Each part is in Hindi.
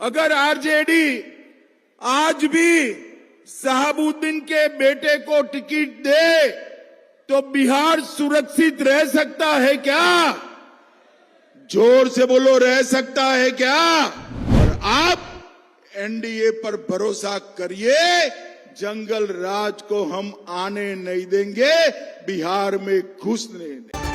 अगर आरजेडी आज भी शहाबुद्दीन के बेटे को टिकट दे तो बिहार सुरक्षित रह सकता है क्या? जोर से बोलो, रह सकता है क्या? और आप एनडीए पर भरोसा करिए, जंगल राज को हम आने नहीं देंगे, बिहार में घुसने नहीं।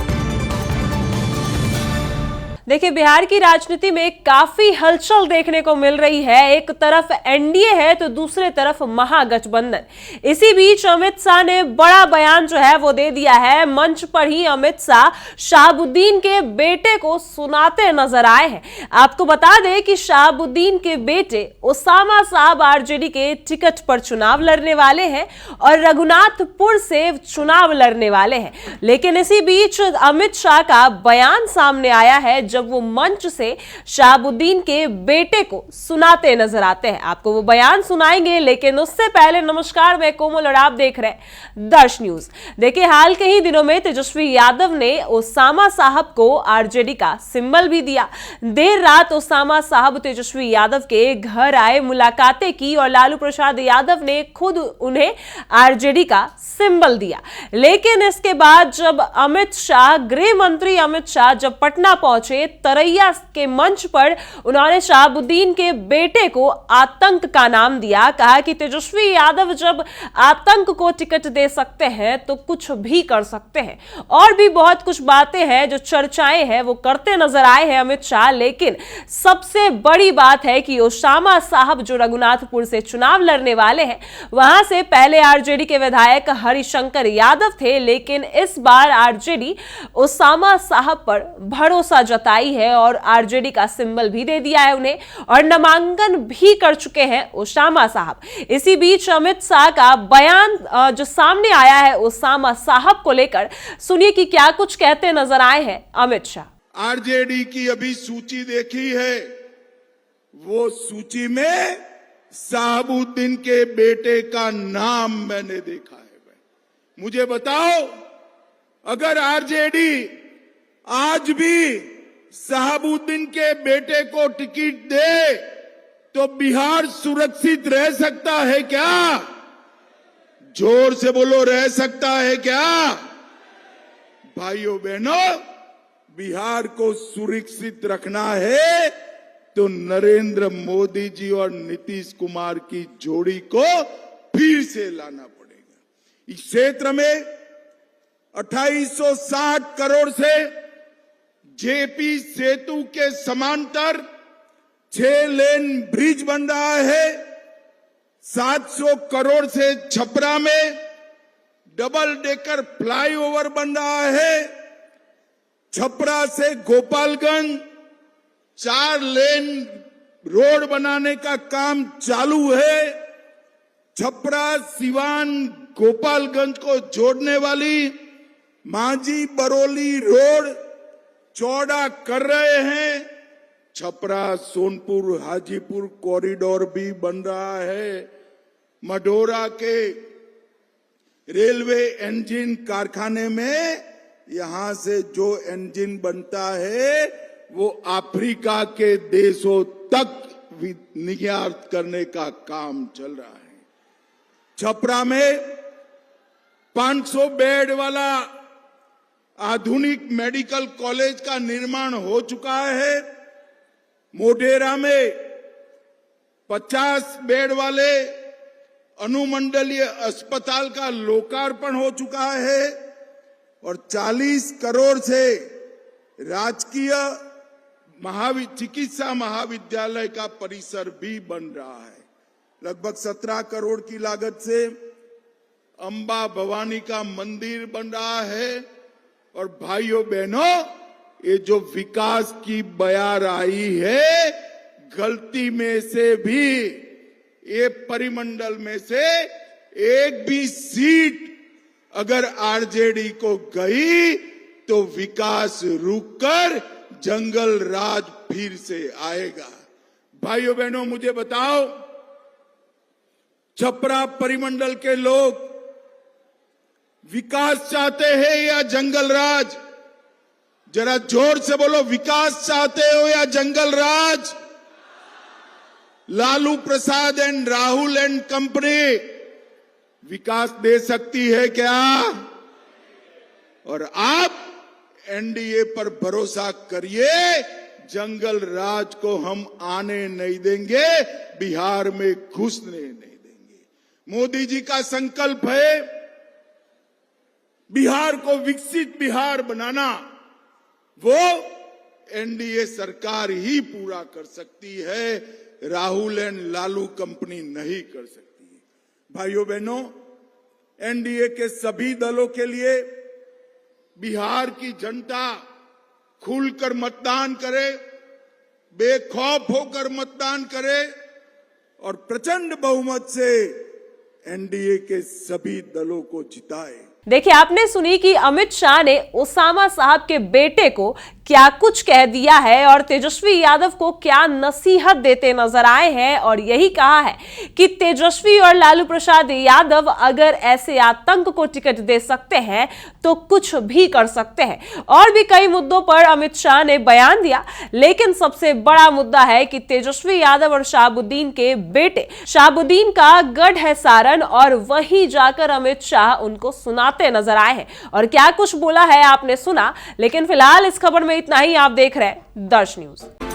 देखिए, बिहार की राजनीति में काफी हलचल देखने को मिल रही है। एक तरफ एनडीए है तो दूसरे तरफ महागठबंधन। इसी बीच अमित शाह ने बड़ा बयान जो है वो दे दिया है। मंच पर ही अमित शाह शहाबुद्दीन के बेटे को सुनाते नजर आए हैं। आपको बता दें कि शहाबुद्दीन के बेटे ओसामा साहब आरजेडी के टिकट पर चुनाव लड़ने वाले हैं और रघुनाथपुर से चुनाव लड़ने वाले हैं। लेकिन इसी बीच अमित शाह का बयान सामने आया है जब वो मंच से शहाबुद्दीन के बेटे को सुनाते नजर आते हैं। आपको वो बयान सुनाएंगे, लेकिन उससे पहले नमस्कार, मैं कोमल और आप देख रहे हैं दर्श न्यूज। देखिए, हाल के ही दिनों में तेजस्वी यादव ने ओसामा साहब को आरजेडी का सिंबल भी दिया। देर रात ओसामा साहब तेजस्वी यादव के घर आए, मुलाकातें की और लालू प्रसाद यादव ने खुद उन्हें आरजेडी का सिंबल दिया। लेकिन इसके बाद जब अमित शाह, गृह मंत्री अमित शाह जब पटना पहुंचे, तरैया के मंच पर उन्होंने शहाबुद्दीन के बेटे को आतंक का नाम दिया। कहा कि तेजस्वी यादव जब आतंक को टिकट दे सकते हैं तो कुछ भी कर सकते हैं। और भी बहुत कुछ बातें हैं जो चर्चाएं हैं वो करते नजर आए हैं अमित शाह। लेकिन सबसे बड़ी बात है कि ओसामा साहब जो रघुनाथपुर से चुनाव लड़ने वाले हैं, वहां से पहले आरजेडी के विधायक हरिशंकर यादव थे, लेकिन इस बार आरजेडी ओसामा साहब पर भरोसा जताई है और आरजेडी का सिंबल भी दे दिया है उन्हें, और नामांकन भी कर चुके हैं ओसामा साहब। इसी बीच अमित शाह का बयान जो सामने आया है ओसामा साहब को लेकर, सुनिए कि क्या कुछ कहते नजर आए हैं अमित शाह। आरजेडी की अभी सूची देखी है, वो सूची में शहाबुद्दीन के बेटे का नाम मैंने देखा है। मुझे बताओ, अगर आरजेडी आज भी शहाबुद्दीन के बेटे को टिकट दे तो बिहार सुरक्षित रह सकता है क्या? जोर से बोलो, रह सकता है क्या? भाइयों बहनों, बिहार को सुरक्षित रखना है तो नरेंद्र मोदी जी और नीतीश कुमार की जोड़ी को फिर से लाना पड़ेगा। इस क्षेत्र में 2860 करोड़ से जेपी सेतु के समांतर 6 लेन ब्रिज बन रहा है। 700 करोड़ से छपरा में डबल डेकर फ्लाईओवर बन रहा है। छपरा से गोपालगंज 4 लेन रोड बनाने का काम चालू है। छपरा सिवान गोपालगंज को जोड़ने वाली मांझी बरौली रोड चौड़ा कर रहे हैं। छपरा सोनपुर हाजीपुर कॉरिडोर भी बन रहा है। मडोरा के रेलवे इंजन कारखाने में यहां से जो इंजन बनता है वो अफ्रीका के देशों तक निर्यात करने का काम चल रहा है। छपरा में 500 बेड वाला आधुनिक मेडिकल कॉलेज का निर्माण हो चुका है। मोढेरा में 50 बेड वाले अनुमंडलीय अस्पताल का लोकार्पण हो चुका है और 40 करोड़ से राजकीय चिकित्सा महाविद्यालय का परिसर भी बन रहा है। लगभग 17 करोड़ की लागत से अंबा भवानी का मंदिर बन रहा है। और भाइयों बहनों, ये जो विकास की बयार आई है, गलती में से भी ये परिमंडल में से एक भी सीट अगर आरजेडी को गई तो विकास रुककर जंगल राज फिर से आएगा। भाइयों बहनों, मुझे बताओ, छपरा परिमंडल के लोग विकास चाहते हैं या जंगल राज? जरा जोर से बोलो, विकास चाहते हो या जंगल राज? Lalu Prasad and Rahul and company विकास दे सकती है क्या? और आप एनडीए पर भरोसा करिए, जंगल राज को हम आने नहीं देंगे, बिहार में घुसने नहीं देंगे। मोदी जी का संकल्प है बिहार को विकसित बिहार बनाना, वो एनडीए सरकार ही पूरा कर सकती है, राहुल एंड लालू कंपनी नहीं कर सकती है। भाइयों बहनों, एनडीए के सभी दलों के लिए बिहार की जनता खुलकर मतदान करे, बेखौफ होकर मतदान करे और प्रचंड बहुमत से एनडीए के सभी दलों को जिताए। देखिए, आपने सुनी कि अमित शाह ने ओसामा साहब के बेटे को क्या कुछ कह दिया है और तेजस्वी यादव को क्या नसीहत देते नजर आए हैं, और यही कहा है कि तेजस्वी और लालू प्रसाद यादव अगर ऐसे आतंक को टिकट दे सकते हैं तो कुछ भी कर सकते हैं। और भी कई मुद्दों पर अमित शाह ने बयान दिया, लेकिन सबसे बड़ा मुद्दा है कि तेजस्वी यादव और शहाबुद्दीन के बेटे, शहाबुद्दीन का गढ़ है सारण, और वहीं जाकर अमित शाह उनको सुनाते नजर आए हैं। और क्या कुछ बोला है आपने सुना, लेकिन फिलहाल इस खबर में इतना ही। आप देख रहे हैं दर्श न्यूज।